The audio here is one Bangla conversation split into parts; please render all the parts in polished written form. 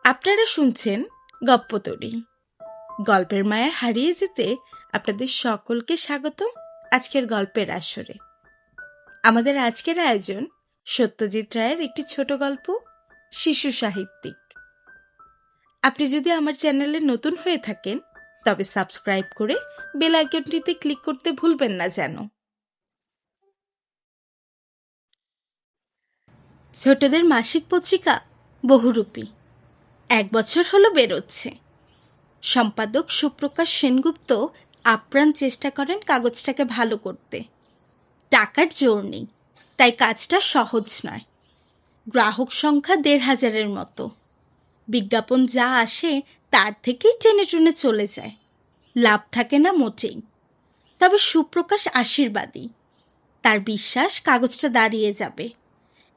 আপনারা শুনছেন গপ্পতরী। গল্পের মায়া হারিয়ে যেতে আপনাদের সকলকে স্বাগতম আজকের গল্পের আসরে। আমাদের আজকের আয়োজন সত্যজিৎ রায়ের একটি ছোট গল্প, শিশু সাহিত্যিক। আপনি যদি আমার চ্যানেলে নতুন হয়ে থাকেন তবে সাবস্ক্রাইব করে বেল আইকনটিতে ক্লিক করতে ভুলবেন না যেন। ছোটদের মাসিক পত্রিকা বহুরূপী 1 বছর হলো বেরোচ্ছে। সম্পাদক সুপ্রকাশ সেনগুপ্ত আপ্রাণ চেষ্টা করেন কাগজটাকে ভালো করতে। টাকার জোর নেই, তাই কাজটা সহজ নয়। গ্রাহক সংখ্যা 1,500-এর মতো। বিজ্ঞাপন যা আসে তার থেকেই টেনে টুনে চলে যায়, লাভ থাকে না মোটেই। তবে সুপ্রকাশ আশীর্বাদী, তার বিশ্বাস কাগজটা দাঁড়িয়ে যাবে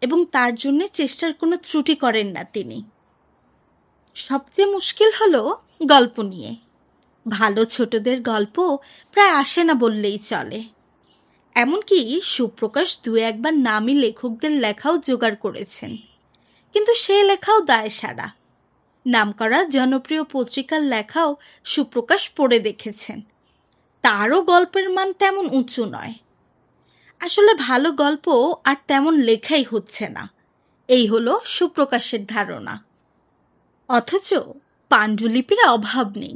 এবং তার জন্য চেষ্টার কোনো ত্রুটি করেন না তিনি। সবচেয়ে মুশকিল হলো গল্প নিয়ে। ভালো ছোটদের গল্প প্রায় আসে না বললেই চলে। এমনকি সুপ্রকাশ 2-1বার নামী লেখকদের লেখাও জোগাড় করেছেন, কিন্তু সে লেখাও দায় সারা। নামকরা জনপ্রিয় পত্রিকার লেখাও সুপ্রকাশ পড়ে দেখেছেন, তারও গল্পের মান তেমন উঁচু নয়। আসলে ভালো গল্প আর তেমন লেখাই হচ্ছে না, এই হলো সুপ্রকাশের ধারণা। অথচ পাণ্ডুলিপির অভাব নেই।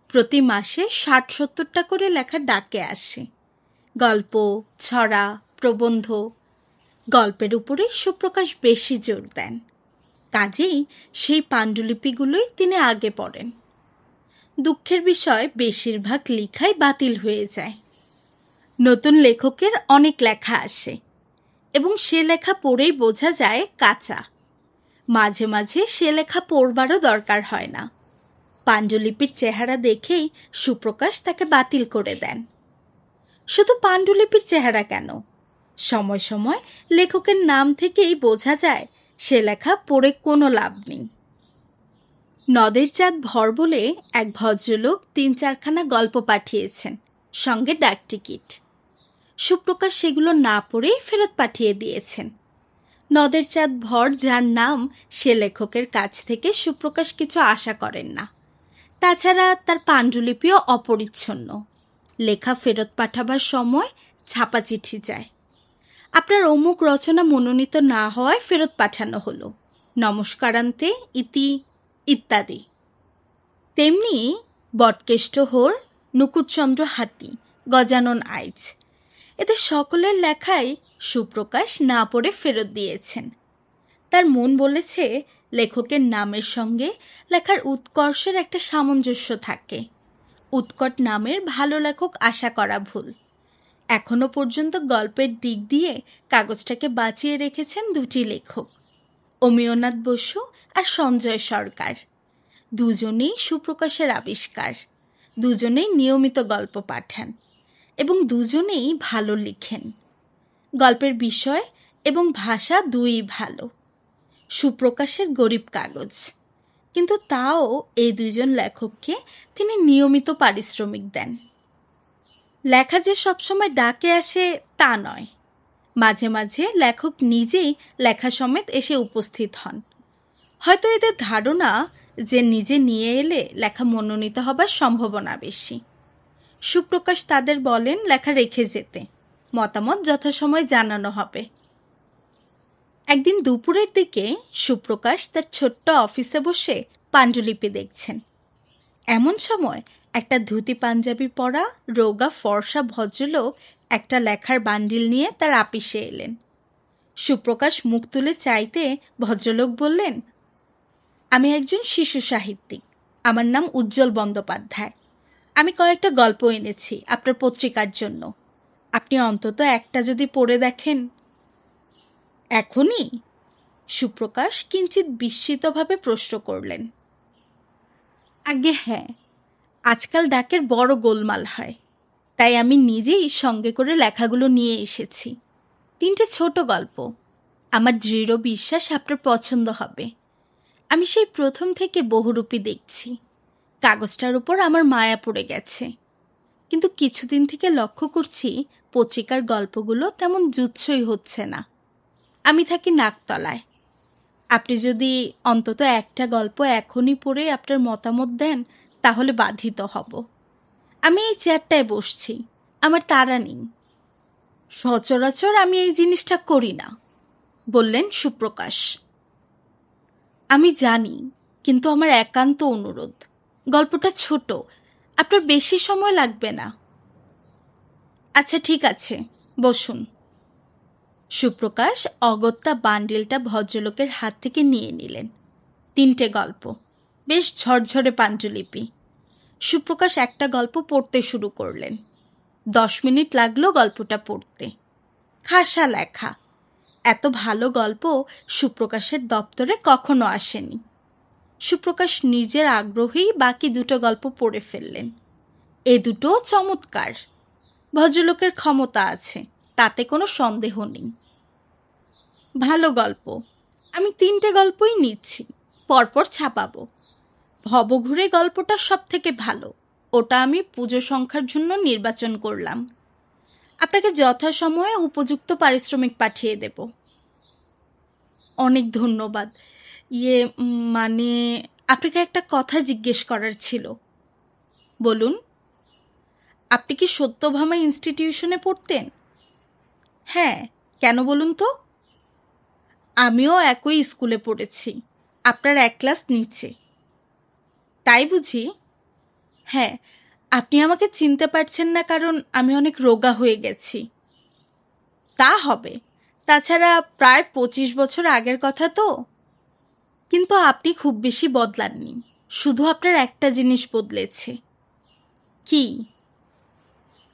প্রতি মাসে 60-70টা করে লেখা ডাকে আসে। গল্প, ছড়া, প্রবন্ধ। গল্পের উপরে সুপ্রকাশ বেশি জোর দেন, কাজেই সেই পাণ্ডুলিপিগুলোই তিনি আগে পড়েন। দুঃখের বিষয়, বেশিরভাগ লেখাই বাতিল হয়ে যায়। নতুন লেখকের অনেক লেখা আসে এবং সে লেখা পড়েই বোঝা যায় কাঁচা। মাঝে মাঝে সে লেখা পড়বারও দরকার হয় না, পাণ্ডুলিপির চেহারা দেখেই সুপ্রকাশ তাকে বাতিল করে দেন। শুধু পাণ্ডুলিপির চেহারা কেন, সময় সময় লেখকের নাম থেকেই বোঝা যায় সে লেখা পড়ে কোনো লাভ নেই। নদের চাঁদ ভর বলে এক ভদ্রলোক 3-4খানা গল্প পাঠিয়েছেন, সঙ্গে ডাকটিকিট। সুপ্রকাশ সেগুলো না পড়েই ফেরত পাঠিয়ে দিয়েছেন। নদের চাঁদ ভর যার নাম, সে লেখকের কাছ থেকে সুপ্রকাশ কিছু আশা করেন না। তাছাড়া তার পাণ্ডুলিপিও অপরিচ্ছন্ন। লেখা ফেরত পাঠাবার সময় ছাপা চিঠি যায়, আপনার অমুক রচনা মনোনীত না হওয়ায় ফেরত পাঠানো হলো, নমস্কারান্তে ইতি ইত্যাদি। তেমনি বটকেষ্ট হোর, নুকুরচন্দ্র হাতি, গজানন আইচ, এদের সকলের লেখাই সুপ্রকাশ না পড়ে ফেরত দিয়েছেন। তার মন বলেছে লেখকের নামের সঙ্গে লেখার উৎকর্ষের একটা সামঞ্জস্য থাকে। উৎকট নামের ভালো লেখক আশা করা ভুল। এখনো পর্যন্ত গল্পের দিক দিয়ে কাগজটাকে বাঁচিয়ে রেখেছেন 2টি লেখক, অমিয়নাথ বসু আর সঞ্জয় সরকার। দুজনেই সুপ্রকাশের আবিষ্কার, দুজনেই নিয়মিত গল্প পাঠান এবং দুজনেই ভালো লিখেন। গল্পের বিষয় এবং ভাষা দুই ভালো। সুপ্রকাশের গরিব কাগজ, কিন্তু তাও এই 2জন লেখককে তিনি নিয়মিত পারিশ্রমিক দেন। লেখা যে সবসময় ডাকে আসে তা নয়, মাঝে মাঝে লেখক নিজেই লেখা সমেত এসে উপস্থিত হন। হয়তো এদের ধারণা যে নিজে নিয়ে এলে লেখা মনোনীত হবার সম্ভাবনা বেশি। সুপ্রকাশ তাদের বলেন লেখা রেখে যেতে, মতামত যথাসময় জানানো হবে। একদিন দুপুরের দিকে সুপ্রকাশ তার ছোট্ট অফিসে বসে পাণ্ডুলিপি দেখছেন। এমন সময় একটা ধুতি পাঞ্জাবি পরা রোগা ফর্সা ভদ্রলোক একটা লেখার বান্ডিল নিয়ে তার আপিসে এলেন। সুপ্রকাশ মুখ তুলে চাইতে ভদ্রলোক বললেন, আমি একজন শিশু সাহিত্যিক, আমার নাম উজ্জ্বল বন্দ্যোপাধ্যায়। আমি কয়েকটা গল্প এনেছি আপনার পত্রিকার জন্য, আপনি অন্তত একটা যদি পড়ে দেখেন। এখনই? সুপ্রকাশ কিঞ্চিৎ বিস্মিতভাবে প্রশ্ন করলেন। আগে হ্যাঁ, আজকাল ডাকের বড় গোলমাল হয়, তাই আমি নিজেই সঙ্গে করে লেখাগুলো নিয়ে এসেছি। 3টে ছোট গল্প, আমার দৃঢ় বিশ্বাস আপনার পছন্দ হবে। আমি সেই প্রথম থেকে বহুরূপী দেখছি, কাগজটার উপর আমার মায়া পড়ে গেছে। কিন্তু কিছুদিন থেকে লক্ষ্য করছি পত্রিকার গল্পগুলো তেমন জুৎসই হচ্ছে না। আমি থাকি নাকতলায়। আপনি যদি অন্তত একটা গল্প এখনই পড়ে আপনার মতামত দেন তাহলে বাধিত হব। আমি এই চেয়ারটায় বসছি, আমার তাড়া নেই। সচরাচর আমি এই জিনিসটা করি না, বললেন সুপ্রকাশ। আমি জানি, কিন্তু আমার একান্ত অনুরোধ, গল্পটা ছোট, আপনার বেশি সময় লাগবে না। আচ্ছা ঠিক আছে, বসুন। সুপ্রকাশ অগত্যা বান্ডিলটা ভদ্রলোকের হাত থেকে নিয়ে নিলেন। 3টে গল্প, বেশ ঝরঝরে পাণ্ডুলিপি। সুপ্রকাশ একটা গল্প পড়তে শুরু করলেন। 10 মিনিট লাগলো গল্পটা পড়তে। খাসা লেখা, এত ভালো গল্প সুপ্রকাশের দপ্তরে কখনো আসেনি। সুপ্রকাশ নিজের আগ্রহেই বাকি 2টো গল্প পড়ে ফেললেন। এ দুটো চমৎকার, ভদ্রলোকের ক্ষমতা আছে, তাতে কোনো সন্দেহ নেই। ভালো গল্প, আমি 3টে গল্পই নিচ্ছি, পরপর ছাপাবো। ভবঘুরে গল্পটা সব থেকে ভালো, ওটা আমি পুজো সংখ্যার জন্য নির্বাচন করলাম। আপনাকে যথাসময়ে উপযুক্ত পারিশ্রমিক পাঠিয়ে দেব। অনেক ধন্যবাদ। মানে আপনাকে একটা কথা জিজ্ঞেস করার ছিল। বলুন। আপনি কি সত্যভামা ইনস্টিটিউশনে পড়তেন? হ্যাঁ, কেন বলুন তো? আমিও একই স্কুলে পড়েছি, আপনার 1 ক্লাস নিচে। তাই বুঝি? হ্যাঁ, আপনি আমাকে চিনতে পারছেন না কারণ আমি অনেক রোগা হয়ে গেছি। তা হবে, তাছাড়া প্রায় 25 বছর আগের কথা তো। কিন্তু আপনি খুব বেশি বদলাননি, শুধু আপনার একটা জিনিস বদলেছে। কি?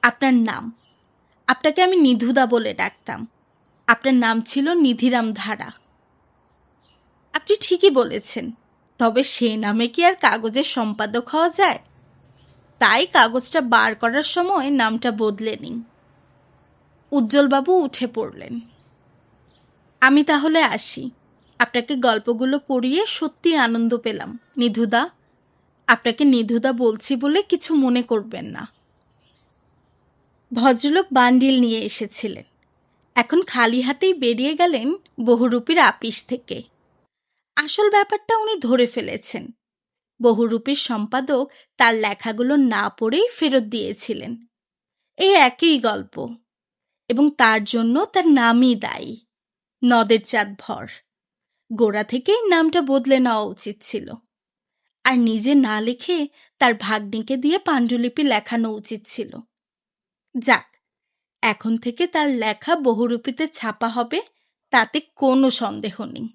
আপনার নাম। আপনাকে আমি নিধুদা বলে ডাকতাম, আপনার নাম ছিল নিধিরাম ধারা। আপনি ঠিকই বলেছেন, তবে সে নামে কি আর কাগজের সম্পাদক হওয়া যায়? তাই কাগজটা বার করার সময় নামটা বদলে নিই। উজ্জ্বলবাবু উঠে পড়লেন। আমি তাহলে আসি। আপনাকে গল্পগুলো পড়িয়ে সত্যি আনন্দ পেলাম, নিধুদা। আপনাকে নিধুদা বলছি বলে কিছু মনে করবেন না। ভদ্রলোক বান্ডিল নিয়ে এসেছিলেন, এখন খালি হাতেই বেরিয়ে গেলেন বহুরূপীর আপিস থেকে। আসল ব্যাপারটা উনি ধরে ফেলেছেন। বহুরূপীর সম্পাদক তার লেখাগুলো না পড়েই ফেরত দিয়েছিলেন। এই একই গল্প, এবং তার জন্য তার নামই দায়ী, নদের চাঁদ ভর। গোড়া থেকেই নামটা বদলে নেওয়া উচিত ছিল, আর নিজে না লিখে তার ভাগ্নিকে দিয়ে পাণ্ডুলিপি লেখানো উচিত ছিল। যাক, এখন থেকে তার লেখা বহুরূপীতে ছাপা হবে, তাতে কোনো সন্দেহ নেই।